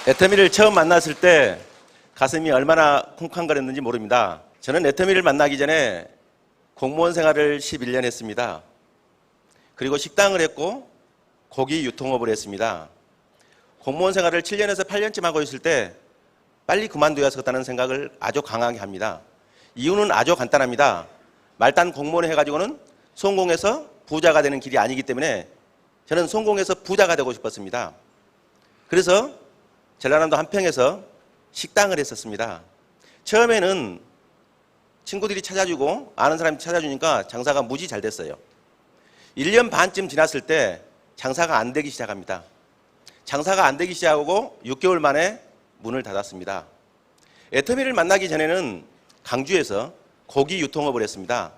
애터미를 처음 만났을 때 가슴이 얼마나 쿵쾅거렸는지 모릅니다. 저는 애터미를 만나기 전에 공무원 생활을 11년 했습니다. 그리고 식당을 했고 고기 유통업을 했습니다. 공무원 생활을 7년에서 8년쯤 하고 있을 때 빨리 그만둬야겠다는 생각을 아주 강하게 합니다. 이유는 아주 간단합니다. 말단 공무원 해가지고는 성공해서 부자가 되는 길이 아니기 때문에 저는 성공해서 부자가 되고 싶었습니다. 그래서 전라남도 한평에서 식당을 했었습니다. 처음에는 친구들이 찾아주고 아는 사람이 찾아주니까 장사가 무지 잘 됐어요. 1년 반쯤 지났을 때 장사가 안 되기 시작합니다. 장사가 안 되기 시작하고 6개월 만에 문을 닫았습니다. 애터미를 만나기 전에는 강주에서 고기 유통업을 했습니다.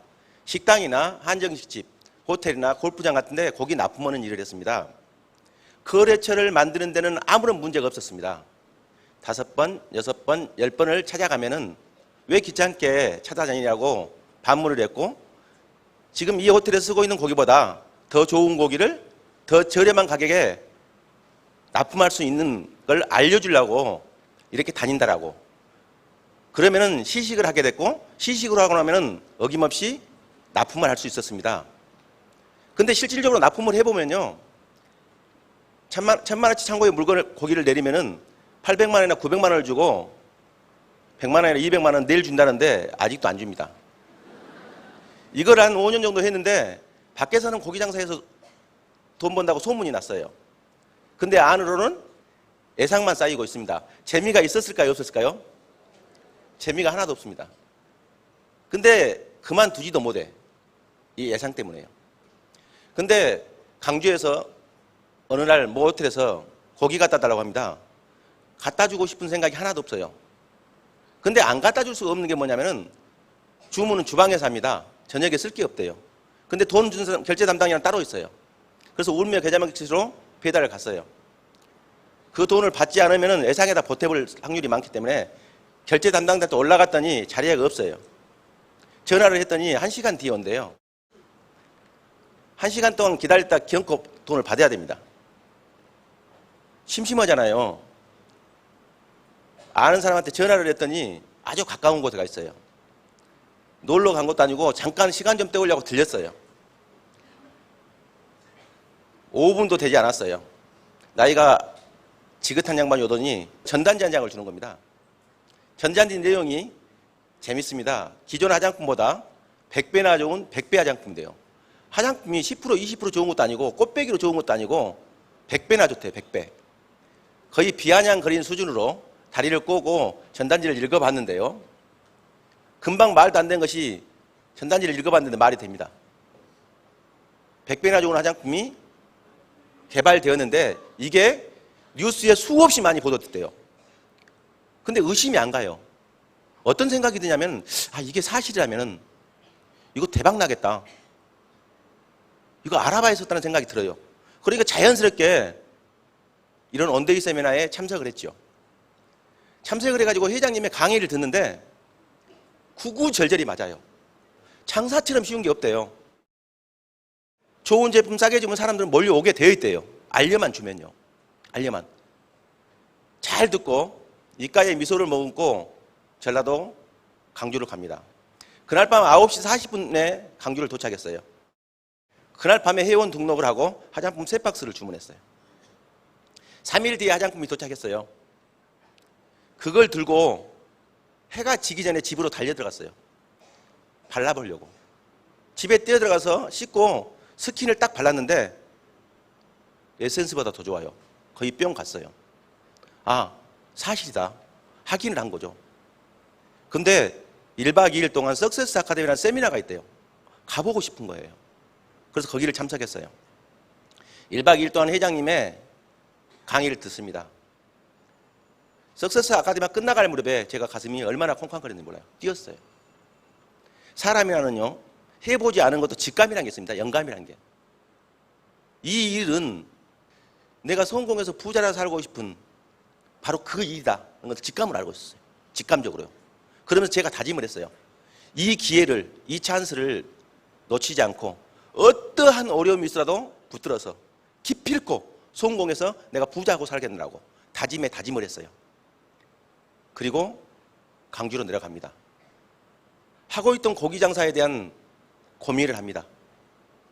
식당이나 한정식집, 호텔이나 골프장 같은 데 고기 납품하는 일을 했습니다. 거래처를 만드는 데는 아무런 문제가 없었습니다. 5번, 6번, 10번을 찾아가면은 왜 귀찮게 찾아다니냐고 반문을 했고, 지금 이 호텔에서 쓰고 있는 고기보다 더 좋은 고기를 더 저렴한 가격에 납품할 수 있는 걸 알려주려고 이렇게 다닌다라고. 그러면은 시식을 하게 됐고, 시식을 하고 나면은 어김없이 납품을 할 수 있었습니다. 근데 실질적으로 납품을 해보면요, 1,000만 원치 창고에 고기를 내리면은 800만 원이나 900만 원을 주고 100만 원이나 200만 원 내일 준다는데 아직도 안 줍니다. 이걸 한 5년 정도 했는데 밖에서는 고기 장사해서 돈 번다고 소문이 났어요. 근데 안으로는 예상만 쌓이고 있습니다. 재미가 있었을까요? 없었을까요? 재미가 하나도 없습니다. 근데 그만두지도 못해. 이 예상 때문에요. 근데 강주에서 어느 날 모 호텔에서 고기 갖다 달라고 합니다. 갖다 주고 싶은 생각이 하나도 없어요. 근데 안 갖다 줄 수가 없는 게 뭐냐면은 주문은 주방에서 합니다. 저녁에 쓸 게 없대요. 근데 돈 주는 사람, 결제 담당이랑 따로 있어요. 그래서 울며 계좌망치로 배달을 갔어요. 그 돈을 받지 않으면은 예상에다 보태볼 확률이 많기 때문에 결제 담당자한테 올라갔더니 자리가 없어요. 전화를 했더니 1시간 뒤에 온대요. 1시간 동안 기다렸다 기어코 돈을 받아야 됩니다. 심심하잖아요. 아는 사람한테 전화를 했더니 아주 가까운 곳에 가 있어요. 놀러 간 것도 아니고 잠깐 시간 좀 때우려고 들렸어요. 5분도 되지 않았어요. 나이가 지긋한 양반이 오더니 전단지 한 장을 주는 겁니다. 전단지 내용이 재밌습니다. 기존 화장품보다 100배나 좋은 100배 화장품인데요. 화장품이 10% 20% 좋은 것도 아니고 꽃배기로 좋은 것도 아니고 100배나 좋대요. 100배. 거의 비아냥거리는 수준으로 다리를 꼬고 전단지를 읽어봤는데요. 금방 말도 안 된 것이 전단지를 읽어봤는데 말이 됩니다. 100배나 좋은 화장품이 개발되었는데 이게 뉴스에 수없이 많이 보도됐대요. 근데 의심이 안 가요. 어떤 생각이 드냐면, 이게 사실이라면 이거 대박 나겠다. 이거 알아봐야 했었다는 생각이 들어요. 그러니까 자연스럽게 이런 원데이 세미나에 참석을 했죠. 참석을 해가지고 회장님의 강의를 듣는데 구구절절이 맞아요. 장사처럼 쉬운 게 없대요. 좋은 제품 싸게 주면 사람들은 몰려오게 되어 있대요. 알려만 주면요. 알려만. 잘 듣고 입가에 미소를 머금고 전라도 강주를 갑니다. 그날 밤 9시 40분에 강주를 도착했어요. 그날 밤에 회원 등록을 하고 화장품 3박스를 주문했어요. 3일 뒤에 화장품이 도착했어요. 그걸 들고 해가 지기 전에 집으로 달려 들어갔어요. 발라보려고. 집에 뛰어 들어가서 씻고 스킨을 딱 발랐는데 에센스보다 더 좋아요. 거의 뿅 갔어요. 사실이다. 확인을 한 거죠. 근데 1박 2일 동안 석세스 아카데미라는 세미나가 있대요. 가보고 싶은 거예요. 그래서 거기를 참석했어요. 1박 2일 동안 회장님의 강의를 듣습니다. 석세스 아카데미가 끝나갈 무렵에 제가 가슴이 얼마나 콩쾅거렸는지 몰라요. 뛰었어요. 사람이라는요, 해보지 않은 것도 직감이라는 게 있습니다. 영감이라는 게. 이 일은 내가 성공해서 부자라 살고 싶은 바로 그 일이다. 그런 것을 직감을 알고 있었어요. 직감적으로요. 그러면서 제가 다짐을 했어요. 이 기회를, 이 찬스를 놓치지 않고 어떠한 어려움이 있어도 붙들어서 기필코 성공해서 내가 부자하고 살겠느라고 다짐에 다짐을 했어요. 그리고 강주로 내려갑니다. 하고 있던 고기 장사에 대한 고민을 합니다.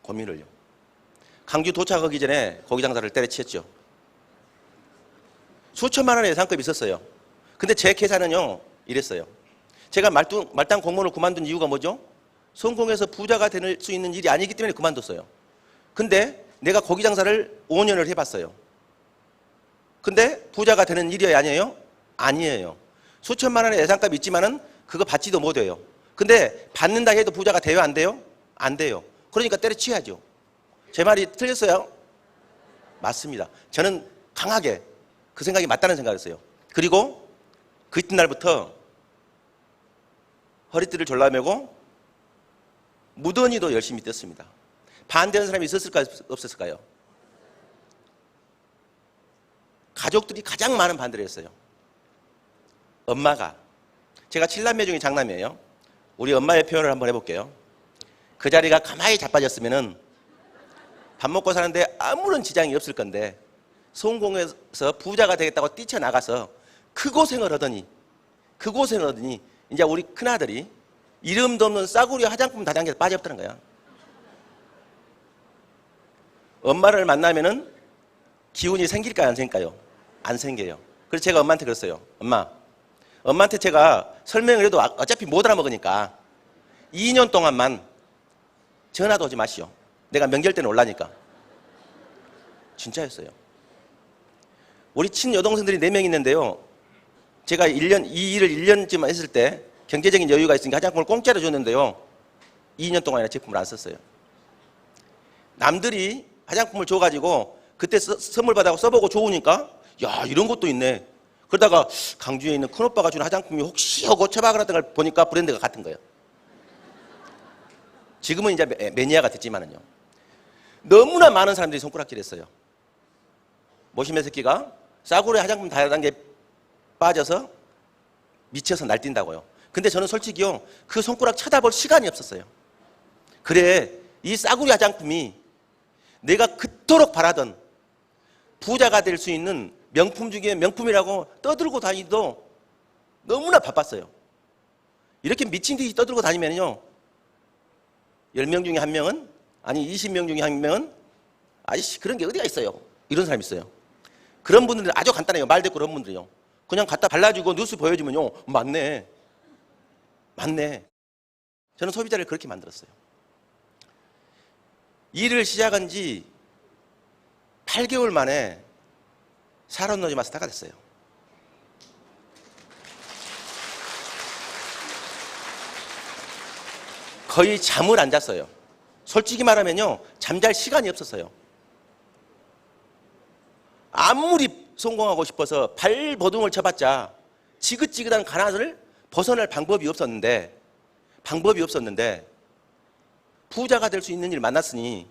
고민을요. 강주 도착하기 전에 고기 장사를 때려치웠죠. 수천만 원의 예상급이 있었어요. 근데 제 계산은요, 이랬어요. 제가 말단 공무원을 그만둔 이유가 뭐죠? 성공해서 부자가 될 수 있는 일이 아니기 때문에 그만뒀어요. 근데 내가 고기 장사를 5년을 해봤어요. 근데 부자가 되는 일이 아니에요? 아니에요. 수천만 원의 예상값이 있지만은 그거 받지도 못해요. 근데 받는다 해도 부자가 돼요? 안 돼요? 안 돼요. 그러니까 때려치워야죠. 제 말이 틀렸어요? 맞습니다. 저는 강하게 그 생각이 맞다는 생각을 했어요. 그리고 그 이튿날부터 허리띠를 졸라매고 무던히도 열심히 뛰었습니다. 반대하는 사람이 있었을까요? 없었을까요? 가족들이 가장 많은 반대를 했어요. 엄마가, 제가 7남매 중에 장남이에요. 우리 엄마의 표현을 한번 해볼게요. 그 자리가 가만히 자빠졌으면은 밥 먹고 사는데 아무런 지장이 없을 건데 성공해서 부자가 되겠다고 뛰쳐나가서 그 고생을 하더니 이제 우리 큰아들이 이름도 없는 싸구려 화장품 다단계에 빠져없다는 거야. 엄마를 만나면은 기운이 생길까요? 안 생길까요? 안 생겨요. 그래서 제가 엄마한테 그랬어요. 엄마한테 제가 설명을 해도 어차피 못 알아먹으니까 2년 동안만 전화도 오지 마시오. 내가 명절 때는 올라니까. 진짜였어요. 우리 친여동생들이 4명 있는데요. 제가 이 일을 1년쯤 했을 때 경제적인 여유가 있으니까 화장품을 공짜로 줬는데요. 2년 동안이나 제품을 안 썼어요. 남들이 화장품을 줘가지고 그때 선물 받아서 써보고 좋으니까 야, 이런 것도 있네. 그러다가 강주에 있는 큰오빠가 준 화장품이 혹시 하고 처박을 했던 걸 보니까 브랜드가 같은 거예요. 지금은 이제 매니아가 됐지만은요. 너무나 많은 사람들이 손가락질 했어요. 모심의 새끼가 싸구려 화장품 다단계에 빠져서 미쳐서 날뛴다고요. 근데 저는 솔직히요, 그 손가락 쳐다볼 시간이 없었어요. 그래, 이 싸구려 화장품이 내가 그토록 바라던 부자가 될 수 있는 명품 중에 명품이라고 떠들고 다니도 너무나 바빴어요. 이렇게 미친 듯이 떠들고 다니면요, 10명 중에 1명은, 아니 20명 중에 1명은 아저씨 그런 게 어디가 있어요? 이런 사람이 있어요. 그런 분들은 아주 간단해요. 말대꾸 그런 분들이요. 그냥 갖다 발라주고 뉴스 보여주면요, 맞네. 저는 소비자를 그렇게 만들었어요. 일을 시작한 지 8개월 만에 사람노지 마스터가 됐어요. 거의 잠을 안 잤어요. 솔직히 말하면요, 잠잘 시간이 없었어요. 아무리 성공하고 싶어서 발버둥을 쳐봤자 지긋지긋한 가난을 벗어날 방법이 없었는데 부자가 될 수 있는 일을 만났으니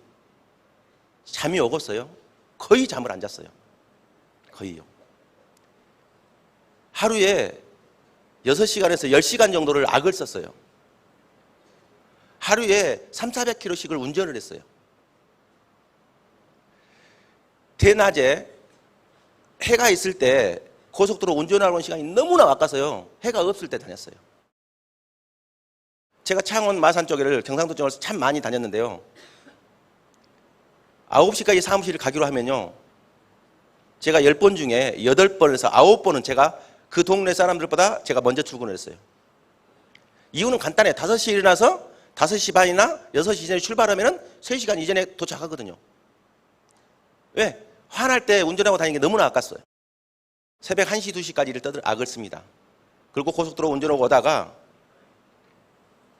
잠이 오겠어요? 거의 잠을 안 잤어요. 거의요. 하루에 6시간에서 10시간 정도를 악을 썼어요. 하루에 300~400km씩을 운전을 했어요. 대낮에 해가 있을 때 고속도로 운전하는 시간이 너무나 아까서요, 해가 없을 때 다녔어요. 제가 창원 마산 쪽을 경상도 쪽을 참 많이 다녔는데요. 9시까지 사무실을 가기로 하면요, 제가 10번 중에 8번에서 9번은 제가 그 동네 사람들보다 제가 먼저 출근을 했어요. 이유는 간단해요. 5시에 일어나서 5시 반이나 6시 이전에 출발하면 3시간 이전에 도착하거든요. 왜? 화날 때 운전하고 다니는 게 너무나 아깝어요. 새벽 1시, 2시까지를 악을 씁니다. 그리고 고속도로 운전하고 오다가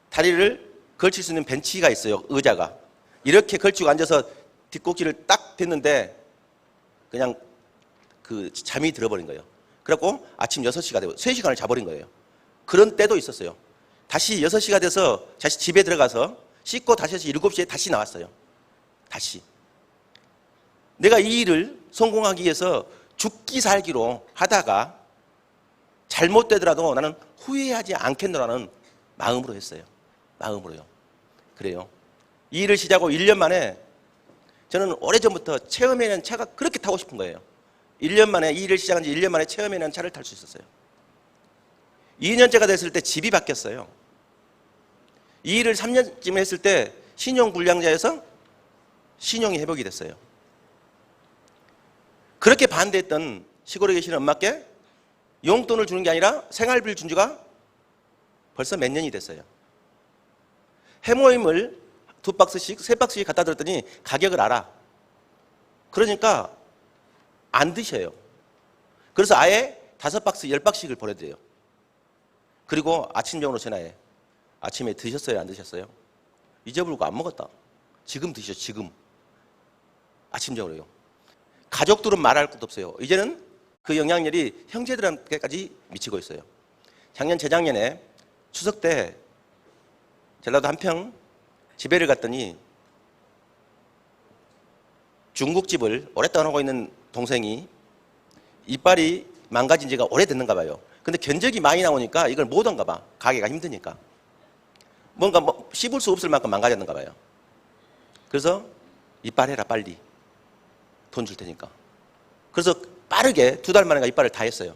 다리를 걸칠 수 있는 벤치가 있어요. 의자가. 이렇게 걸치고 앉아서 뒷꼭지를 딱 댔는데 그냥 그 잠이 들어버린 거예요. 그래갖고 아침 6시가 되고 3시간을 자버린 거예요. 그런 때도 있었어요. 다시 6시가 돼서 다시 집에 들어가서 씻고 다시 7시에 다시 나왔어요. 다시. 내가 이 일을 성공하기 위해서 죽기 살기로 하다가 잘못되더라도 나는 후회하지 않겠노라는 마음으로 했어요. 마음으로요. 그래요. 이 일을 시작하고 1년 만에 저는 오래전부터 처음에는 차가 그렇게 타고 싶은 거예요. 1년 만에 이 일을 시작한 지 1년 만에 체험이라는 차를 탈 수 있었어요. 2년째가 됐을 때 집이 바뀌었어요. 이 일을 3년쯤 했을 때 신용불량자에서 신용이 회복이 됐어요. 그렇게 반대했던 시골에 계시는 엄마께 용돈을 주는 게 아니라 생활비를 준 지가 벌써 몇 년이 됐어요. 해모임을 2박스씩, 3박스씩 갖다 줬더니 가격을 알아. 그러니까 안 드셔요. 그래서 아예 5박스, 10박씩을 보내드려요. 그리고 아침용으로 전화해. 아침에 드셨어요? 안 드셨어요? 잊어버리고 안 먹었다. 지금 드셔, 지금. 아침용으로요. 가족들은 말할 것도 없어요. 이제는 그 영향력이 형제들한테까지 미치고 있어요. 작년, 재작년에 추석 때 전라도 한평 집회를 갔더니 중국집을 오랫동안 하고 있는 동생이 이빨이 망가진 지가 오래됐는가 봐요. 근데 견적이 많이 나오니까 이걸 못 한가 봐. 가게가 힘드니까. 뭔가 씹을 수 없을 만큼 망가졌는가 봐요. 그래서 이빨 해라 빨리. 돈 줄 테니까. 그래서 빠르게 2달 만인가 이빨을 다 했어요.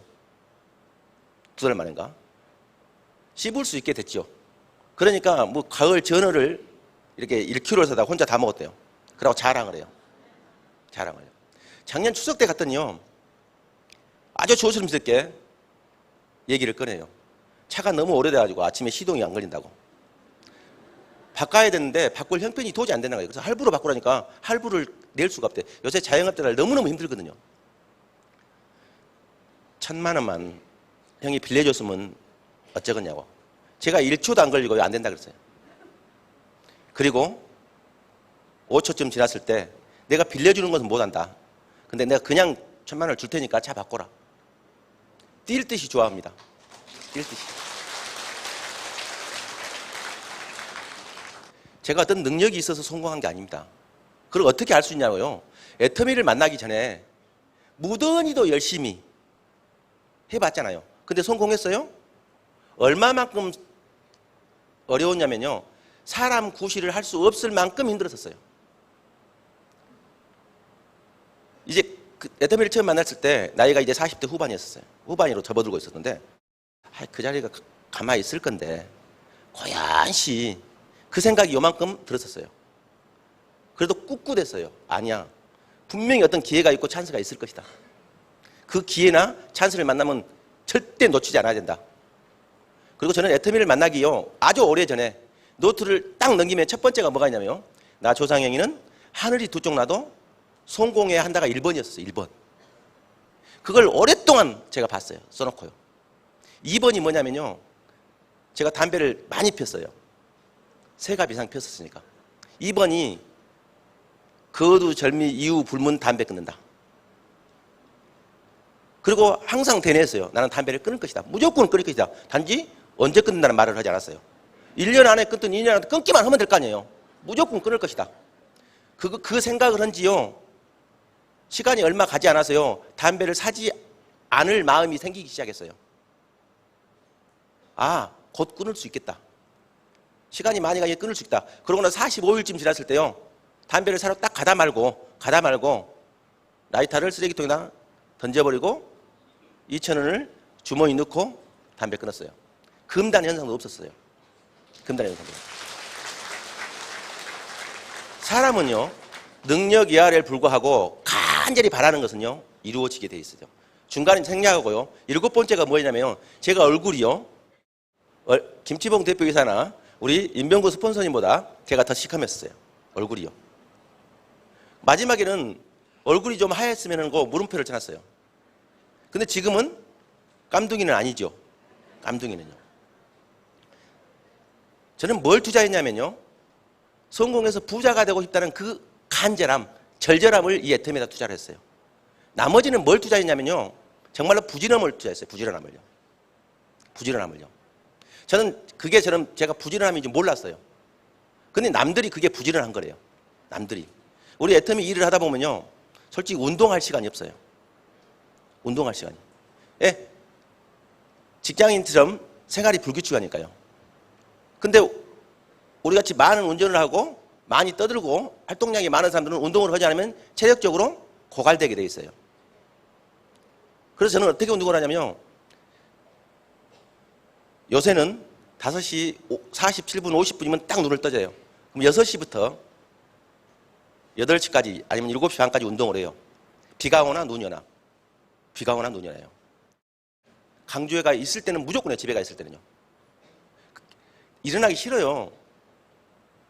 2달 만인가. 씹을 수 있게 됐죠. 그러니까 뭐 가을 전어를 이렇게 1kg를 사다 혼자 다 먹었대요. 그러고 자랑을 해요. 자랑을 해요. 작년 추석 때 갔더니요. 아주 조심스럽게 얘기를 꺼내요. 차가 너무 오래돼가지고 아침에 시동이 안 걸린다고. 바꿔야 되는데 바꿀 형편이 도저히 안 되는 거예요. 그래서 할부로 바꾸라니까 할부를 낼 수가 없대. 요새 자영업자들 너무너무 힘들거든요. 1,000만 원만 형이 빌려줬으면 어쩌겠냐고. 제가 1초도 안 걸리고 안 된다 그랬어요. 그리고 5초쯤 지났을 때 내가 빌려주는 것은 못한다. 근데 내가 그냥 1,000만 원을 줄 테니까 차 바꿔라. 뛸 듯이 좋아합니다. 뛸 듯이. 제가 어떤 능력이 있어서 성공한 게 아닙니다. 그걸 어떻게 알 수 있냐고요. 애터미를 만나기 전에 무던히도 열심히 해봤잖아요. 근데 성공했어요? 얼마만큼 어려웠냐면요. 사람 구실을 할 수 없을 만큼 힘들었었어요. 이제 애터미를 처음 만났을 때 나이가 이제 40대 후반이었어요. 후반으로 접어들고 있었는데 그 자리가 가만히 있을 건데 고얀시 그 생각이 요만큼 들었었어요. 그래도 꿋꿋했어요. 아니야. 분명히 어떤 기회가 있고 찬스가 있을 것이다. 그 기회나 찬스를 만나면 절대 놓치지 않아야 된다. 그리고 저는 애터미를 만나기요. 아주 오래전에 노트를 딱 넘기면 첫 번째가 뭐가 있냐면요. 나 조상영이는 하늘이 두 쪽 나도 성공해야 한다가 1번이었어요. 1번. 그걸 오랫동안 제가 봤어요. 써놓고요. 2번이 뭐냐면요. 제가 담배를 많이 폈어요. 3갑 이상 폈었으니까. 2번이 거두절미 이후 불문 담배 끊는다. 그리고 항상 대뇌했어요. 나는 담배를 끊을 것이다. 무조건 끊을 것이다. 단지 언제 끊는다는 말을 하지 않았어요. 1년 안에 끊든 2년 안에 끊기만 하면 될 거 아니에요. 무조건 끊을 것이다. 그 생각을 한 지요. 시간이 얼마 가지 않아서요. 담배를 사지 않을 마음이 생기기 시작했어요. 아, 곧 끊을 수 있겠다. 시간이 많이 가게 끊을 수 있다. 그러고 나서 45일쯤 지났을 때요. 담배를 사러 딱 가다 말고 라이터를 쓰레기통에다 던져버리고 2,000원을 주머니 넣고 담배 끊었어요. 금단 현상도 없었어요. 금단 현상도. 사람은요. 능력 이하에 불구하고 간절히 바라는 것은요. 이루어지게 돼 있어요. 중간에 생략하고요. 7번째가 뭐냐면 제가 얼굴이요. 김치봉 대표이사나 우리 임병구 스폰서님보다 제가 더 시커맸어요. 얼굴이요. 마지막에는 얼굴이 좀 하였으면 그 물음표를 쳐놨어요. 근데 지금은 깜둥이는 아니죠. 깜둥이는요. 저는 뭘 투자했냐면요. 성공해서 부자가 되고 싶다는 그 간절함, 절절함을 이 애텀에다 투자를 했어요. 나머지는 뭘 투자했냐면요. 정말로 부지런함을 투자했어요. 부지런함을요. 부지런함을요. 저는 그게 제가 부지런함인지 몰랐어요. 근데 남들이 그게 부지런한 거래요. 남들이. 우리 애텀이 일을 하다 보면요. 솔직히 운동할 시간이 없어요. 운동할 시간이. 예. 직장인처럼 생활이 불규칙하니까요. 근데 우리같이 많은 운전을 하고 많이 떠들고 활동량이 많은 사람들은 운동을 하지 않으면 체력적으로 고갈되게 돼 있어요. 그래서 저는 어떻게 운동을 하냐면요. 요새는 5시 47분, 50분이면 딱 눈을 떠져요. 그럼 6시부터 8시까지 아니면 7시 반까지 운동을 해요. 비가 오나 눈이 오나. 비가 오나 눈이 와요. 강주에 가 있을 때는 무조건 해요. 집에 가 있을 때는요. 일어나기 싫어요.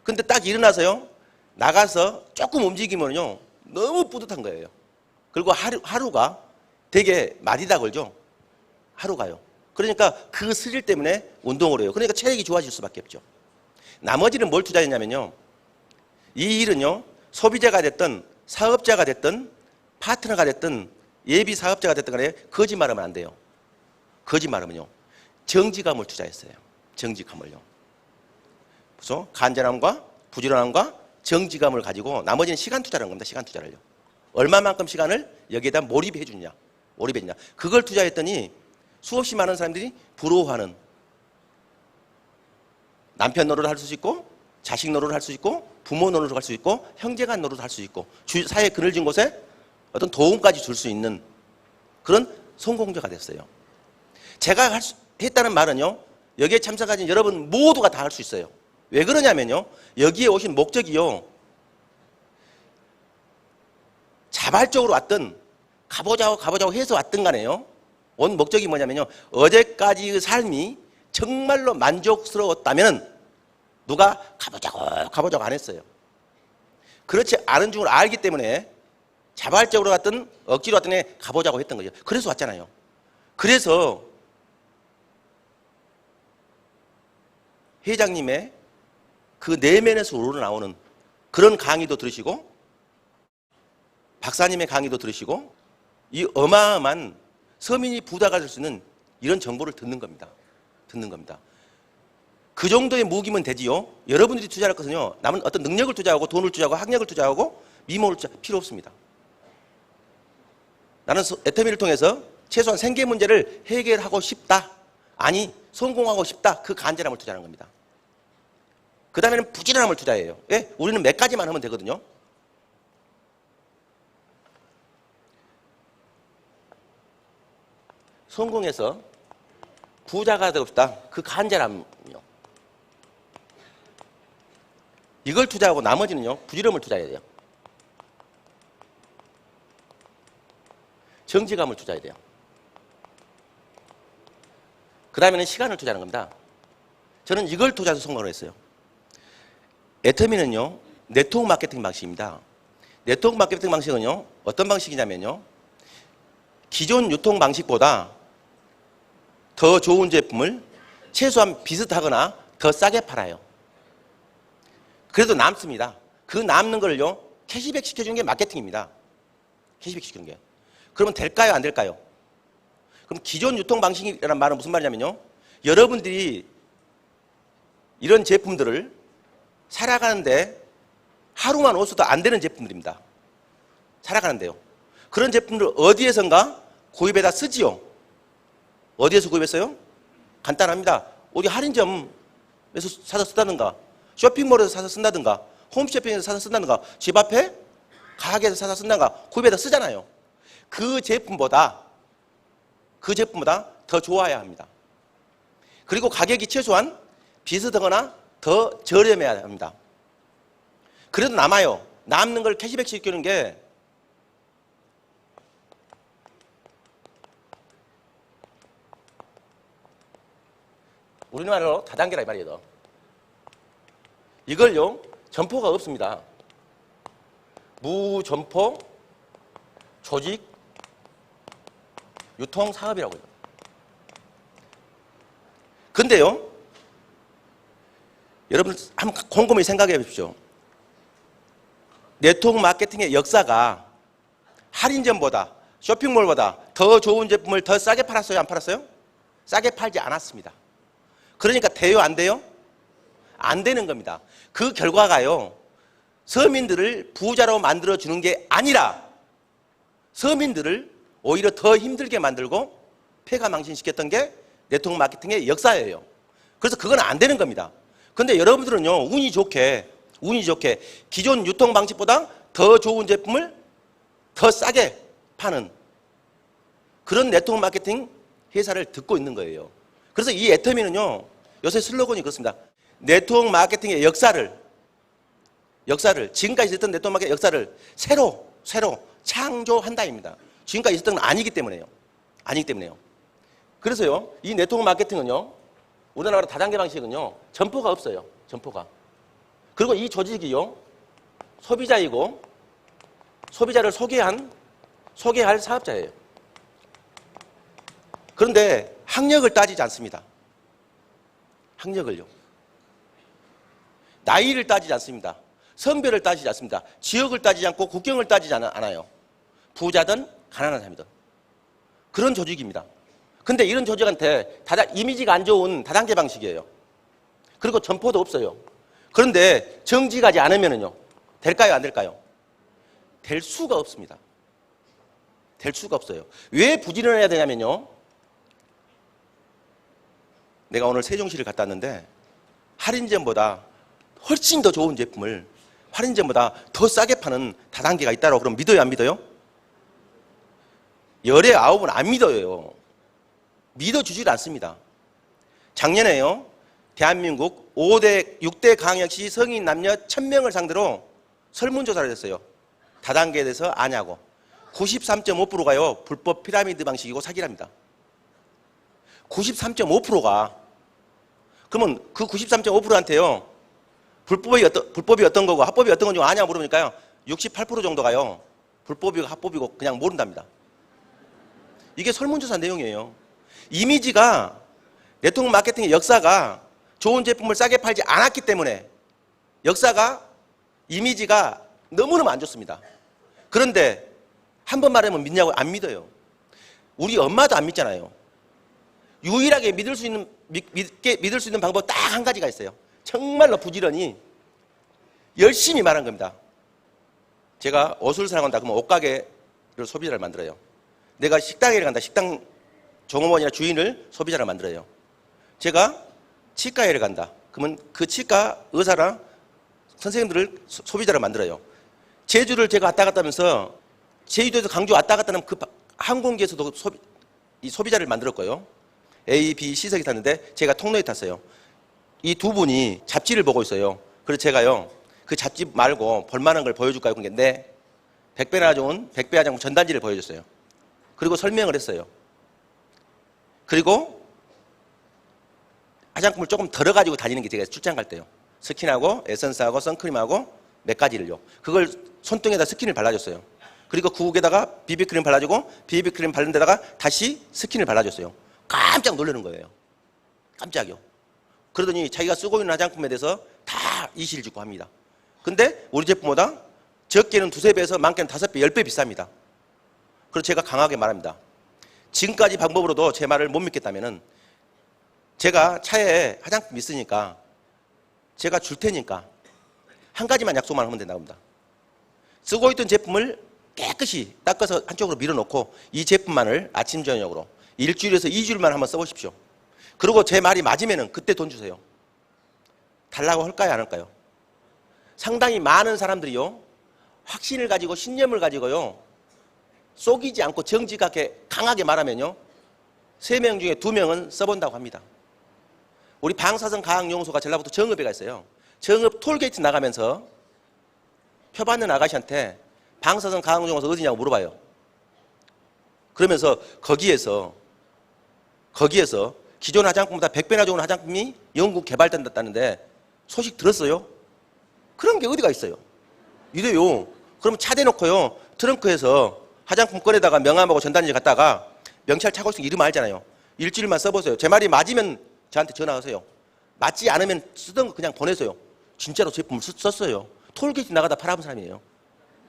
근데 딱 일어나서요. 나가서 조금 움직이면요. 너무 뿌듯한 거예요. 그리고 하루가 되게 마디다 걸죠. 하루가요. 그러니까 그 스릴 때문에 운동을 해요. 그러니까 체력이 좋아질 수밖에 없죠. 나머지는 뭘 투자했냐면요. 이 일은요. 소비자가 됐든 사업자가 됐든 파트너가 됐든 예비 사업자가 됐든 간에 거짓말하면 안 돼요. 거짓말하면요. 정직함을 투자했어요. 정직함을요. 그래서 간절함과 부지런함과 정직함을 가지고 나머지는 시간 투자라는 겁니다. 시간 투자를요. 얼마만큼 시간을 여기에다 몰입해 주냐. 몰입해 주냐. 그걸 투자했더니 수없이 많은 사람들이 부러워하는 남편 노릇을 할 수 있고 자식 노릇을 할 수 있고 부모 노릇을 할 수 있고 형제간 노릇을 할 수 있고 사회에 그늘 진 곳에 어떤 도움까지 줄 수 있는 그런 성공자가 됐어요. 제가 했다는 말은요. 여기에 참석하신 여러분 모두가 다 할 수 있어요. 왜 그러냐면요. 여기에 오신 목적이요. 자발적으로 왔든 가보자고 해서 왔든 간에요. 온 목적이 뭐냐면요. 어제까지의 삶이 정말로 만족스러웠다면 누가 가보자고 안 했어요. 그렇지 않은 줄 알기 때문에 자발적으로 갔든 억지로 왔든 가보자고 했던 거죠. 그래서 왔잖아요. 그래서 회장님의 그 내면에서 우러나오는 그런 강의도 들으시고 박사님의 강의도 들으시고 이 어마어마한 서민이 부자가 될 수 있는 이런 정보를 듣는 겁니다. 듣는 겁니다. 그 정도의 무기면 되지요. 여러분들이 투자할 것은요. 남은 어떤 능력을 투자하고 돈을 투자하고 학력을 투자하고 미모를 투자하고 필요 없습니다. 나는 애터미를 통해서 최소한 생계 문제를 해결하고 싶다. 아니 성공하고 싶다. 그 간절함을 투자하는 겁니다. 그 다음에는 부지런함을 투자해요. 예? 우리는 몇 가지만 하면 되거든요. 성공해서 부자가 되고 싶다. 그 간절함이요. 이걸 투자하고 나머지는요. 부지런함을 투자해야 돼요. 정직함을 투자해야 돼요. 그 다음에는 시간을 투자하는 겁니다. 저는 이걸 투자해서 성공을 했어요. 애터미는요. 네트워크 마케팅 방식입니다. 네트워크 마케팅 방식은요. 어떤 방식이냐면요. 기존 유통 방식보다 더 좋은 제품을 최소한 비슷하거나 더 싸게 팔아요. 그래도 남습니다. 그 남는 걸요. 캐시백 시켜주는 게 마케팅입니다. 캐시백 시키는 게. 그러면 될까요? 안 될까요? 그럼 기존 유통 방식이라는 말은 무슨 말이냐면요. 여러분들이 이런 제품들을 살아가는데 하루만 없어도 안 되는 제품들입니다. 살아가는데요. 그런 제품들 어디에선가 구입해다 쓰지요. 어디에서 구입했어요? 간단합니다. 어디 할인점에서 사서 쓴다든가 쇼핑몰에서 사서 쓴다든가 홈쇼핑에서 사서 쓴다든가 집 앞에 가게에서 사서 쓴다든가 구입해다 쓰잖아요. 그 제품보다 더 좋아야 합니다. 그리고 가격이 최소한 비슷하거나 더 저렴해야 합니다. 그래도 남아요. 남는 걸 캐시백 시키는 게 우리말로 다단계라 이 말이에요. 이걸요. 점포가 없습니다. 무점포 조직 유통 사업이라고 해요. 근데요. 여러분 한번 곰곰이 생각해 보십시오. 네트워크 마케팅의 역사가 할인점보다 쇼핑몰보다 더 좋은 제품을 더 싸게 팔았어요? 안 팔았어요? 싸게 팔지 않았습니다. 그러니까 돼요? 안 돼요? 안 되는 겁니다. 그 결과가요. 서민들을 부자로 만들어주는 게 아니라 서민들을 오히려 더 힘들게 만들고 폐가망신시켰던 게 네트워크 마케팅의 역사예요. 그래서 그건 안 되는 겁니다. 근데 여러분들은요. 운이 좋게 기존 유통 방식보다 더 좋은 제품을 더 싸게 파는 그런 네트워크 마케팅 회사를 듣고 있는 거예요. 그래서 이 애터미는요, 요새 슬로건이 그렇습니다. 네트워크 마케팅의 역사를 지금까지 있었던 네트워크 마케팅 역사를 새로 창조한다입니다. 지금까지 있었던 건 아니기 때문에요. 그래서요, 이 네트워크 마케팅은요, 우리나라 다단계 방식은요, 점포가 없어요. 점포가. 그리고 이 조직이요, 소비자이고 소비자를 소개할 사업자예요. 그런데 학력을 따지지 않습니다. 학력을요. 나이를 따지지 않습니다. 성별을 따지지 않습니다. 지역을 따지지 않고 국경을 따지지 않아요. 부자든 가난한 사람이든. 그런 조직입니다. 근데 이런 조직한테 이미지가 안 좋은 다단계 방식이에요. 그리고 점포도 없어요. 그런데 정직하지 않으면요, 될까요, 안 될까요? 될 수가 없습니다. 될 수가 없어요. 왜 부지런해야 되냐면요, 내가 오늘 세종시를 갔다 왔는데 할인점보다 훨씬 더 좋은 제품을 할인점보다 더 싸게 파는 다단계가 있다고 그럼 믿어요, 안 믿어요? 열의 9은 안 믿어요. 믿어주질 않습니다. 작년에요, 대한민국 6대 광역시 성인 남녀 1000명을 상대로 설문조사를 했어요. 다단계에 대해서 아냐고. 93.5%가요 불법 피라미드 방식이고 사기랍니다. 93.5%가. 그러면 그 93.5%한테요 불법이 어떤 거고 합법이 어떤 건지 아냐 물어보니까요 68% 정도가요 불법이고 합법이고 그냥 모른답니다. 이게 설문조사 내용이에요. 이미지가, 네트워크 마케팅의 역사가 좋은 제품을 싸게 팔지 않았기 때문에 이미지가 너무너무 안 좋습니다. 그런데 한 번 말하면 믿냐고? 안 믿어요. 우리 엄마도 안 믿잖아요. 유일하게 믿을 수 있는 방법 딱 한 가지가 있어요. 정말로 부지런히 열심히 말한 겁니다. 제가 옷을 사랑한다 그러면 옷가게를 소비자를 만들어요. 내가 식당에 간다. 식당 종업원이나 주인을 소비자를 만들어요. 제가 치과에 간다. 그러면 그 치과 의사랑 선생님들을 소비자를 만들어요. 제주를 제가 왔다 갔다 하면서 제주도에서 강주 왔다 갔다 하면 그 항공기에서도 소비자를 만들었고요. A, B, C석이 탔는데 제가 통로에 탔어요. 이 두 분이 잡지를 보고 있어요. 그래서 제가요, 그 잡지 말고 볼만한 걸 보여줄까요? 그러니까 네, 100배나 좋은 100배 화장품 전단지를 보여줬어요. 그리고 설명을 했어요. 그리고 화장품을 조금 덜어 가지고 다니는 게 제가 출장 갈 때요. 스킨하고 에센스하고 선크림하고 몇 가지를요. 그걸 손등에다 스킨을 발라줬어요. 그리고 구국에다가 비비크림 발라주고 비비크림 바른 데다가 다시 스킨을 발라줬어요. 깜짝 놀라는 거예요. 깜짝이요. 그러더니 자기가 쓰고 있는 화장품에 대해서 다 이시를 짓고 합니다. 근데 우리 제품보다 적게는 2~3배에서 많게는 5배, 10배 비쌉니다. 그래서 제가 강하게 말합니다. 지금까지 방법으로도 제 말을 못 믿겠다면은 제가 차에 화장품 있으니까 제가 줄 테니까 한 가지만 약속만 하면 된다고 합니다. 쓰고 있던 제품을 깨끗이 닦아서 한쪽으로 밀어놓고 이 제품만을 아침 저녁으로 일주일에서 2주일만 한번 써보십시오. 그리고 제 말이 맞으면은 그때 돈 주세요. 달라고 할까요, 안 할까요? 상당히 많은 사람들이요, 확신을 가지고 신념을 가지고요, 속이지 않고 정직하게 강하게 말하면요, 3명 중에 2명은 써본다고 합니다. 우리 방사선 과학연구소가 전라북도 정읍에 있어요. 정읍 톨게이트 나가면서 표 받는 아가씨한테 방사선 과학연구소 어디냐고 물어봐요. 그러면서 거기에서 기존 화장품보다 100배나 좋은 화장품이 연구 개발된다는데 소식 들었어요? 그런 게 어디가 있어요? 이래요. 그럼 차 대놓고요, 트렁크에서 화장품 꺼내다가 명함하고 전단지 갖다가 명찰 차고 있으면 이름 알잖아요. 일주일만 써보세요. 제 말이 맞으면 저한테 전화하세요. 맞지 않으면 쓰던 거 그냥 보내세요. 진짜로 제품을 썼어요. 톨게이트 나가다 팔아본 사람이에요.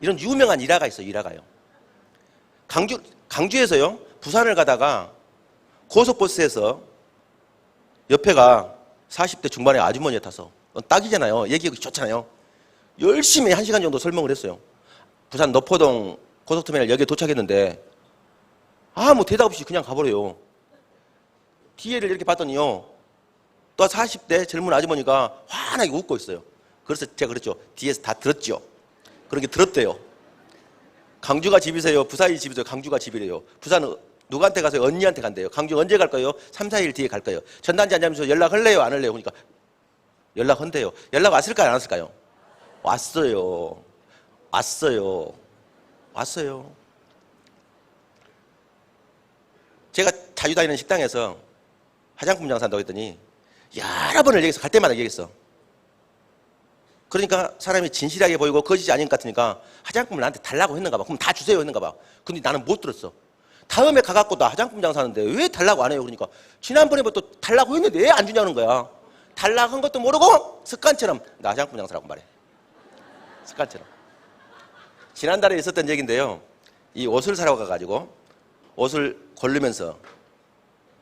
이런 유명한 일화가 있어요. 일화가요. 강주에서요, 부산을 가다가 고속버스에서 옆에가 40대 중반의 아주머니가 타서 딱이잖아요. 얘기하기 좋잖아요. 열심히 1시간 정도 설명을 했어요. 부산 노포동 고속터미널 여기에 도착했는데 아무 대답 없이 그냥 가버려요. 뒤에를 이렇게 봤더니요, 또 40대 젊은 아주머니가 환하게 웃고 있어요. 그래서 제가 그랬죠. 뒤에서 다 들었죠. 그런 게 들었대요. 강주가 집이세요? 부산이 집이세요? 강주가 집이래요. 부산은 누구한테 가세요? 언니한테 간대요. 강주 언제 갈 거예요? 3, 4일 뒤에 갈 거예요. 전단지 안 잡으면서 연락할래요? 안 할래요? 그러니까 연락한대요. 연락 왔을까요? 안 왔을까요? 왔어요. 왔어요. 왔어요. 제가 자주 다니는 식당에서 화장품 장사한다고 했더니 여러 번을 얘기했어. 갈 때마다 얘기했어. 그러니까 사람이 진실하게 보이고 거짓이 아닌 것 같으니까 화장품을 나한테 달라고 했는가 봐. 그럼 다 주세요 했는가 봐. 근데 나는 못 들었어. 다음에 가갖고 나 화장품 장사하는데 왜 달라고 안 해요? 그러니까 지난번에부터 달라고 했는데 왜 안 주냐는 거야. 달라고 한 것도 모르고 습관처럼 나 화장품 장사라고 말해. 습관처럼. 지난달에 있었던 얘기인데요. 이 옷을 사러 가가지고 옷을 고르면서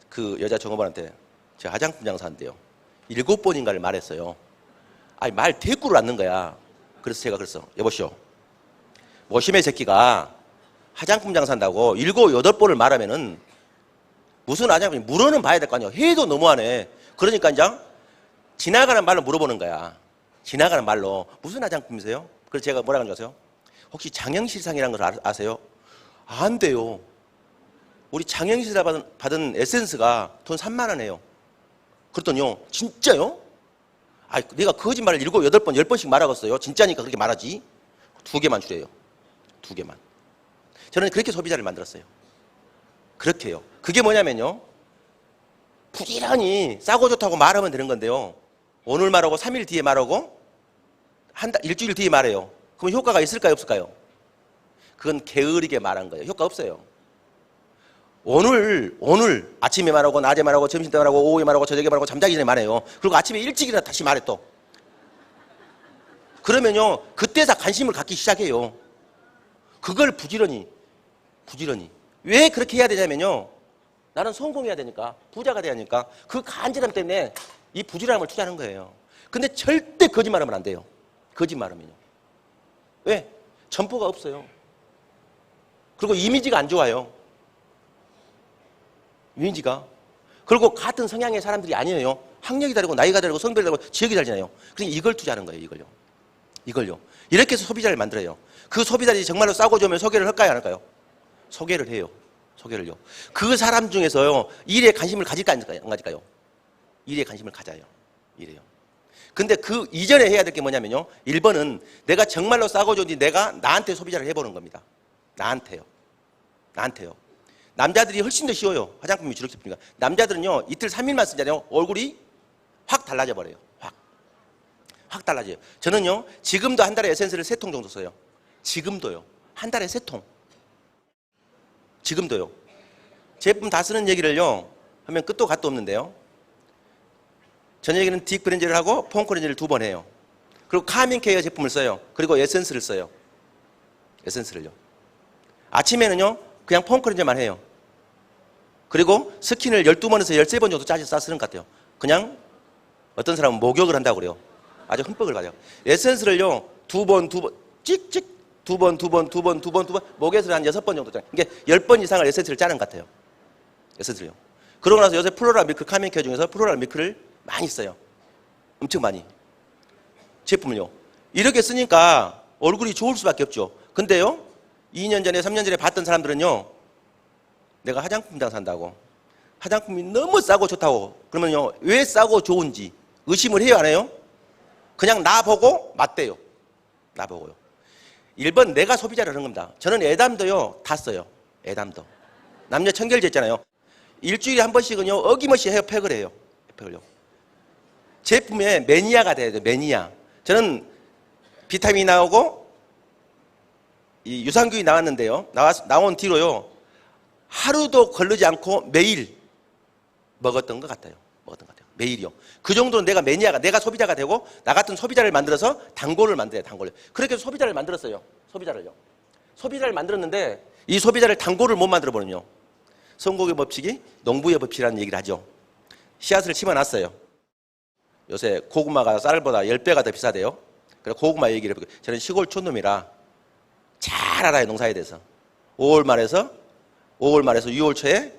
그 여자 종업원한테 제가 화장품 장사한대요. 7번인가를 말했어요. 아니 말 대꾸를 않는 거야. 그래서 제가 그랬어. 여보시오. 모심의 새끼가 화장품 장사한다고 7, 8번을 말하면은 무슨 화장품이 물어는 봐야 될 거 아니야. 해도 너무하네. 그러니까 이제 지나가는 말로 물어보는 거야. 지나가는 말로 무슨 화장품이세요? 그래서 제가 뭐라고 하는 줄 아세요? 혹시 장영실상이라는 걸 아세요? 안 돼요. 우리 장영실상 받은 에센스가 돈 3만 원 해요. 그랬더니요. 진짜요? 아, 내가 거짓말을 7, 8번, 10번씩 말하겠어요. 진짜니까 그렇게 말하지. 2개만 주래요. 2개만. 저는 그렇게 소비자를 만들었어요. 그렇게 해요. 그게 뭐냐면요. 부지런히 싸고 좋다고 말하면 되는 건데요. 오늘 말하고 3일 뒤에 말하고 한 달, 일주일 뒤에 말해요. 그럼 효과가 있을까요? 없을까요? 그건 게으르게 말한 거예요. 효과 없어요. 오늘 아침에 말하고 낮에 말하고 점심 때 말하고 오후에 말하고 저녁에 말하고 잠자기 전에 말해요. 그리고 아침에 일찍 일어나 다시 말해 또. 그러면요. 그때서 관심을 갖기 시작해요. 그걸 부지런히. 왜 그렇게 해야 되냐면요. 나는 성공해야 되니까 부자가 돼야 하니까 그 간절함 때문에 이 부지런함을 투자하는 거예요. 근데 절대 거짓말하면 안 돼요. 거짓말하면요. 왜? 점포가 없어요. 그리고 이미지가 안 좋아요. 이미지가. 그리고 같은 성향의 사람들이 아니에요. 학력이 다르고 나이가 다르고 성별이 다르고 지역이 다르잖아요. 그러니까 이걸 투자하는 거예요. 이걸요. 이렇게 해서 소비자를 만들어요. 그 소비자들이 정말로 싸고 좋으면 소개를 할까요? 안 할까요? 소개를 해요. 소개를요. 그 사람 중에서요. 일에 관심을 가질까 안 가질까요? 일에 관심을 가져요. 이래요. 근데 그 이전에 해야 될 게 뭐냐면요. 1번은 내가 정말로 싸고 좋은지 내가 나한테 소비자를 해보는 겁니다. 나한테요. 남자들이 훨씬 더 쉬워요. 화장품이 주력 제품이니까. 남자들은요. 이틀 3일만 쓰잖아요. 얼굴이 확 달라져 버려요. 확 달라져요. 저는요. 지금도 한 달에 에센스를 3통 정도 써요. 지금도요. 한 달에 3통. 지금도요. 제품 다 쓰는 얘기를요. 하면 끝도 갓도 없는데요. 저녁에는 딥 클렌저를 하고 폼 클렌저를 2번 해요. 그리고 카밍 케어 제품을 써요. 그리고 에센스를 써요. 에센스를요. 아침에는요. 그냥 폼 클렌저만 해요. 그리고 스킨을 12번에서 13번 정도 짜서 쓰는 것 같아요. 그냥 어떤 사람은 목욕을 한다고 그래요. 아주 흠뻑을 받아요. 에센스를요. 2번 찍찍 2번 목에서 한 6번 정도 짜요. 이게 10번 이상을 에센스를 짜는 것 같아요. 에센스를요. 그러고 나서 요새 플로랄 밀크 카밍 케어 중에서 플로랄 밀크를 많이 써요. 엄청 많이. 제품을요. 이렇게 쓰니까 얼굴이 좋을 수밖에 없죠. 근데요. 2년 전에 3년 전에 봤던 사람들은요. 내가 화장품 장사한다고. 화장품이 너무 싸고 좋다고. 그러면요. 왜 싸고 좋은지 의심을 해요? 안 해요? 그냥 나보고 맞대요. 나보고요. 1번 내가 소비자를 하는 겁니다. 저는 애담도요. 다 써요. 애담도. 남녀 청결제 있잖아요. 일주일에 한 번씩은요. 어김없이 팩을 해요. 팩을요. 제품에 매니아가 돼야 돼요. 매니아. 저는 비타민이 나오고 이 유산균이 나왔는데요. 나온 뒤로요. 하루도 걸르지 않고 매일 먹었던 것 같아요. 매일이요. 그 정도는 내가 매니아가, 내가 소비자가 되고 나 같은 소비자를 만들어서 단골을 만들어요. 단골을. 그렇게 해서 소비자를 만들었어요. 소비자를 만들었는데 이 소비자를 단골을 못 만들어버리면요. 선곡의 법칙이 농부의 법칙이라는 얘기를 하죠. 씨앗을 심어놨어요. 요새 고구마가 쌀보다 10배가 더 비싸대요. 그래서 고구마 얘기를 해볼게요. 저는 시골 촌놈이라 잘 알아요. 농사에 대해서. 5월 말에서 6월 초에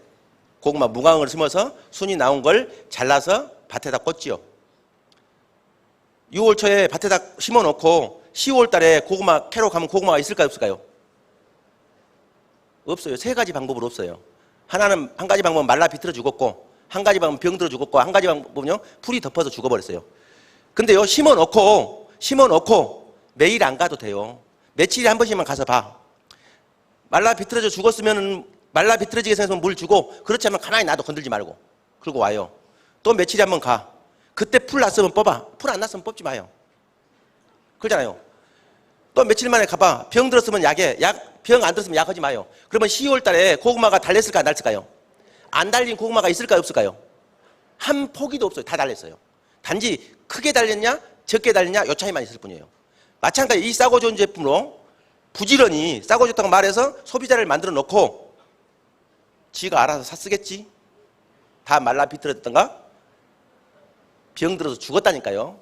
고구마 무광을 심어서 순이 나온 걸 잘라서 밭에다 꽂지요. 6월 초에 밭에다 심어놓고 10월 달에 고구마 캐러 가면 고구마가 있을까요? 없을까요? 없어요. 3가지 방법으로 없어요. 하나는 한 가지 방법은 말라 비틀어 죽었고, 한 가지 방법은 병들어 죽었고, 한 가지 방법은요 풀이 덮어서 죽어버렸어요. 근데요 심어놓고 매일 안 가도 돼요. 며칠에 한 번씩만 가서 봐. 말라 비틀어져 죽었으면 말라 비틀어지게 생겨서 물 주고, 그렇지 않으면 가만히 놔둬. 건들지 말고. 그리고 와요. 또 며칠에 한 번 가. 그때 풀 났으면 뽑아. 풀 안 났으면 뽑지 마요. 그러잖아요. 또 며칠 만에 가봐. 병 들었으면 병 안 들었으면 약하지 마요. 그러면 12월 달에 고구마가 달렸을까 안 달렸을까요? 안 달린 고구마가 있을까요 없을까요? 한 포기도 없어요. 다 달렸어요. 단지 크게 달렸냐 적게 달렸냐 요 차이만 있을 뿐이에요. 마찬가지 이 싸고 좋은 제품으로 부지런히 싸고 좋다고 말해서 소비자를 만들어 놓고 지가 알아서 사 쓰겠지? 다 말라 비틀어졌던가? 병 들어서 죽었다니까요.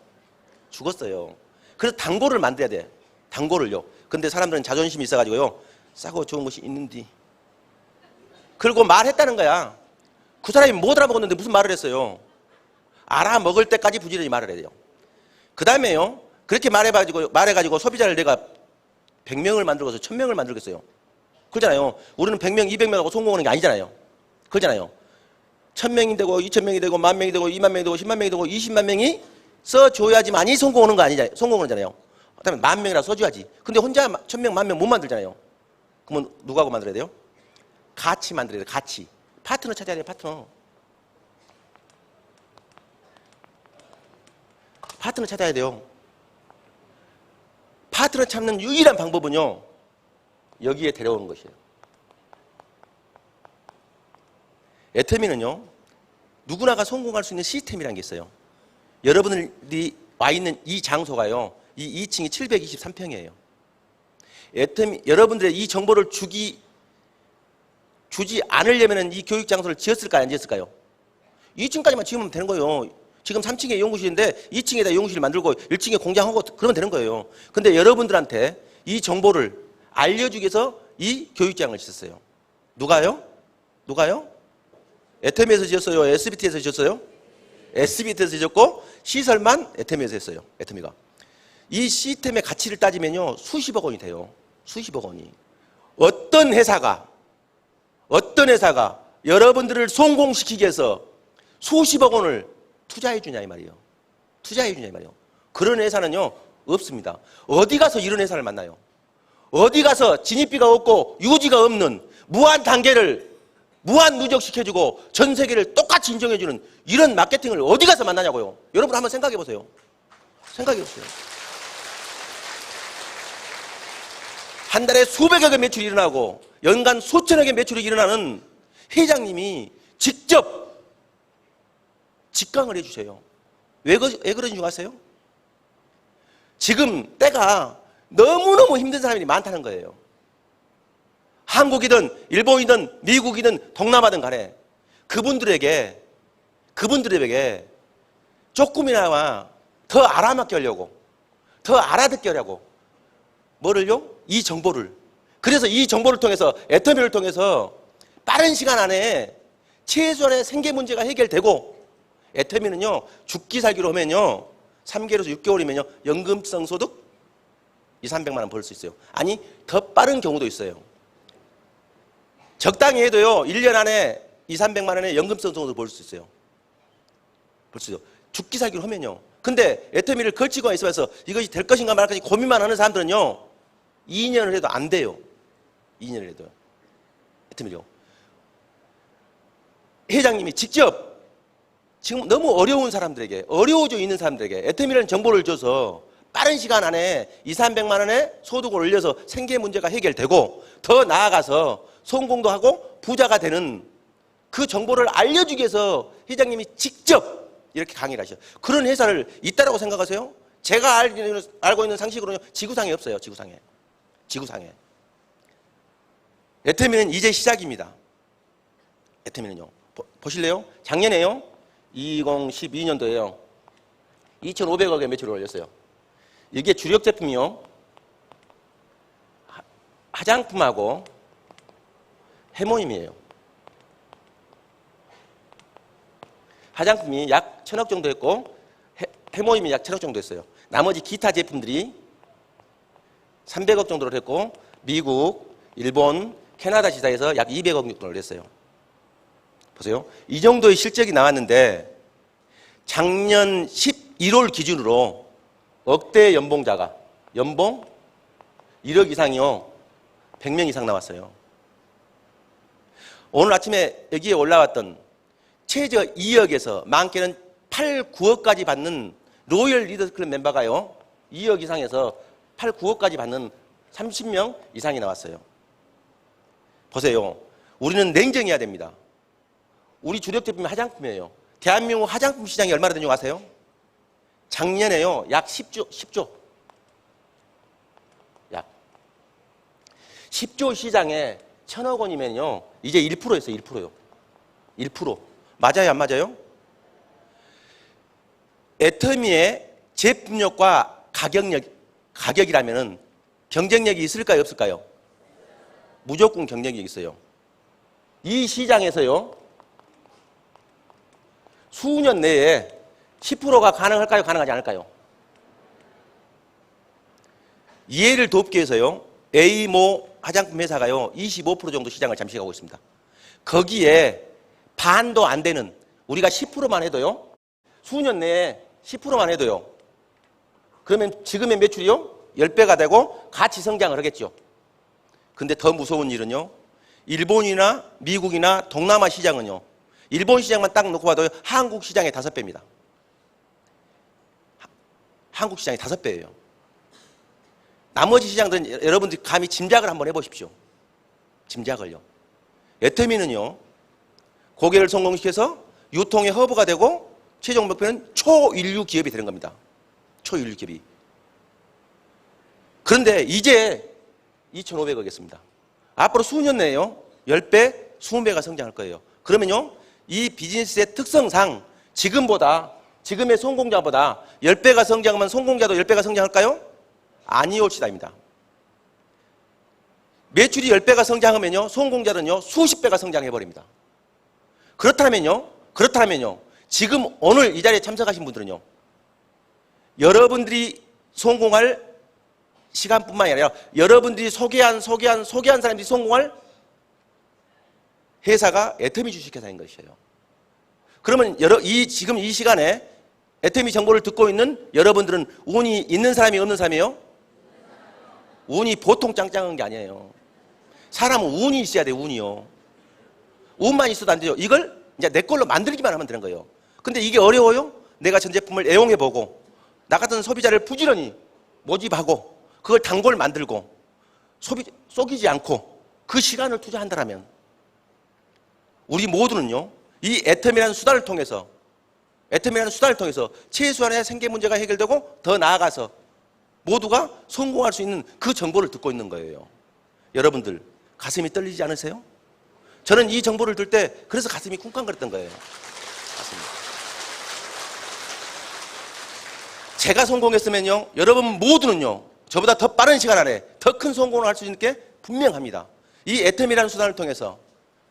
죽었어요. 그래서 단골을 만들어야 돼. 단골을요. 근데 사람들은 자존심이 있어가지고요. 싸고 좋은 것이 있는디. 그리고 말했다는 거야. 그 사람이 못 알아먹었는데 무슨 말을 했어요. 알아먹을 때까지 부지런히 말을 해야 돼요. 그 다음에요. 그렇게 말해가지고 소비자를 내가 100명을 만들고서 1000명을 만들겠어요. 그러잖아요. 우리는 100명, 200명하고 성공하는 게 아니잖아요. 그러잖아요. 1000명이 되고 2000명이 되고 10,000명이 되고 20,000명이 되고 10만 명이 되고 20만 명이 써줘야지만이 성공하는 거 아니잖아요. 성공하잖아요. 그다음에 10,000명이라 써줘야지. 근데 혼자 1000명, 10,000명 못 만들잖아요. 그러면 누구하고 만들어야 돼요? 같이 만들어야 돼요. 같이. 파트너 찾아야 돼요. 파트너. 파트너 찾아야 돼요. 파트너 찾는 유일한 방법은요. 여기에 데려오는 것이에요. 애터미는요. 누구나가 성공할 수 있는 시스템이라는 게 있어요. 여러분들이 와 있는 이 장소가요. 이 2층이 723평이에요. 애터미 여러분들의 이 정보를 주지 않으려면 이 교육 장소를 지었을까요? 안 지었을까요? 2층까지만 지으면 되는 거예요. 지금 3층에 연구실인데 2층에다 연구실 만들고 1층에 공장하고 그러면 되는 거예요. 근데 여러분들한테 이 정보를 알려주기 위해서 이 교육장을 지었어요. 누가요? 애터미에서 지었어요? SBT에서 지었어요? SBT에서 지었고 시설만 애터미에서 했어요. 애터미가. 이 시스템의 가치를 따지면요. 수십억 원이 돼요. 수십억 원이. 어떤 회사가 여러분들을 성공시키기 위해서 수십억 원을 투자해 주냐 이 말이에요. 투자해 주냐 이 말이에요. 그런 회사는요. 없습니다. 어디 가서 이런 회사를 만나요? 어디 가서 진입비가 없고 유지가 없는 무한 단계를 무한 누적시켜주고 전 세계를 똑같이 인정해주는 이런 마케팅을 어디 가서 만나냐고요. 여러분 한번 생각해 보세요. 생각해 보세요. 한 달에 수백억의 매출이 일어나고 연간 수천억의 매출이 일어나는 회장님이 직접 직강을 해주세요. 왜 그런지 아세요? 지금 때가 너무너무 힘든 사람들이 많다는 거예요. 한국이든 일본이든 미국이든 동남아든 간에 그분들에게 조금이나마 더 알아맞게 하려고, 더 알아듣게 하려고 뭐를요? 이 정보를. 그래서 이 정보를 통해서 애터미를 통해서 빠른 시간 안에 최소한의 생계 문제가 해결되고 애터미는요 죽기 살기로 하면요 3개월에서 6개월이면요 연금성 소득 200~300만 원 벌 수 있어요. 아니 더 빠른 경우도 있어요. 적당히 해도요 1년 안에 200~300만 원의 연금성 소득을 벌 수 있어요. 벌 수 있어요. 죽기 살기로 하면요. 근데 애터미를 걸치고 있어서 이것이 될 것인가 말 것인가 고민만 하는 사람들은요 2년을 해도 안 돼요. 2년을 해도 애터미요. 회장님이 직접 지금 너무 어려운 사람들에게, 어려워져 있는 사람들에게 애터미라는 정보를 줘서 빠른 시간 안에 200~300만 원의 소득을 올려서 생계 문제가 해결되고 더 나아가서 성공도 하고 부자가 되는 그 정보를 알려주기 위해서 회장님이 직접 이렇게 강의를 하셔요. 그런 회사를 있다라고 생각하세요? 제가 알고 있는 상식으로는 지구상에 없어요. 지구상에. 애터미는 이제 시작입니다. 애터미는요. 보실래요? 작년에요. 2012년도에요. 2,500억의 매출을 올렸어요. 이게 주력 제품이요. 화장품하고 해모임이에요. 화장품이 약 1,000억 정도 했고 해모임이 약 1,000억 정도 했어요. 나머지 기타 제품들이 300억 정도를 했고 미국, 일본, 캐나다 시장에서 약 200억 정도를 했어요. 보세요. 이 정도의 실적이 나왔는데 작년 11월 기준으로 억대 연봉자가 연봉 1억 이상이요. 100명 이상 나왔어요. 오늘 아침에 여기에 올라왔던 최저 2억에서 많게는 8, 9억까지 받는 로열 리더스클럽 멤버가요. 2억 이상에서 8, 9억까지 받는 30명 이상이 나왔어요. 보세요. 우리는 냉정해야 됩니다. 우리 주력 제품이 화장품이에요. 대한민국 화장품 시장이 얼마나 되는지 아세요? 작년에요. 약 10조. 약 10조 시장에 1,000억 원이면요. 이제 1%였어요. 1%요. 1%. 맞아요? 안 맞아요? 애터미의 제품력과 가격이라면은 경쟁력이 있을까요? 없을까요? 무조건 경쟁력이 있어요. 이 시장에서요. 수년 내에 10%가 가능할까요? 가능하지 않을까요? 이해를 돕기 위해서요. A모 화장품 회사가요. 25% 정도 시장을 잠식하고 있습니다. 거기에 반도 안 되는 우리가 10%만 해도요. 수년 내에 10%만 해도요. 그러면 지금의 매출이요. 10배가 되고 같이 성장을 하겠죠. 근데 더 무서운 일은요. 일본이나 미국이나 동남아 시장은요. 일본 시장만 딱 놓고 봐도 한국 시장의 5배입니다. 한국 시장의 5배예요. 나머지 시장들은 여러분들이 감히 짐작을 한번 해보십시오. 짐작을요. 애터미는요. 고객을 성공시켜서 유통의 허브가 되고 최종 목표는 초인류 기업이 되는 겁니다. 초인류 기업이. 그런데 이제 2,500억이었습니다. 앞으로 수년 내에요. 10배, 20배가 성장할 거예요. 그러면요. 이 비즈니스의 특성상 지금의 성공자보다 10배가 성장하면 성공자도 10배가 성장할까요? 아니올시다입니다. 매출이 10배가 성장하면요. 성공자는요. 수십 배가 성장해버립니다. 그렇다면요. 지금 오늘 이 자리에 참석하신 분들은요. 여러분들이 성공할 시간뿐만이 아니라 여러분들이 소개한 사람들이 성공할 회사가 애터미 주식회사인 것이에요. 그러면 지금 이 시간에 애터미 정보를 듣고 있는 여러분들은 운이 있는 사람이 없는 사람이에요? 운이 보통 짱짱한 게 아니에요. 사람은 운이 있어야 돼요. 운이요. 운만 있어도 안 돼요. 이걸 이제 내 걸로 만들기만 하면 되는 거예요. 근데 이게 어려워요? 내가 전 제품을 애용해보고 나 같은 소비자를 부지런히 모집하고 그걸 단골 만들고 속이지 않고 그 시간을 투자한다면 우리 모두는요. 이 애터미라는 수단을 통해서 최소한의 생계 문제가 해결되고 더 나아가서 모두가 성공할 수 있는 그 정보를 듣고 있는 거예요. 여러분들 가슴이 떨리지 않으세요? 저는 이 정보를 들 때 그래서 가슴이 쿵쾅거렸던 거예요. 맞습니다. 제가 성공했으면요. 여러분 모두는요. 저보다 더 빠른 시간 안에 더 큰 성공을 할 수 있는 게 분명합니다. 이 애터미라는 수단을 통해서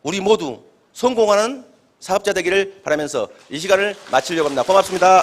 우리 모두 성공하는 사업자 되기를 바라면서 이 시간을 마치려고 합니다. 고맙습니다.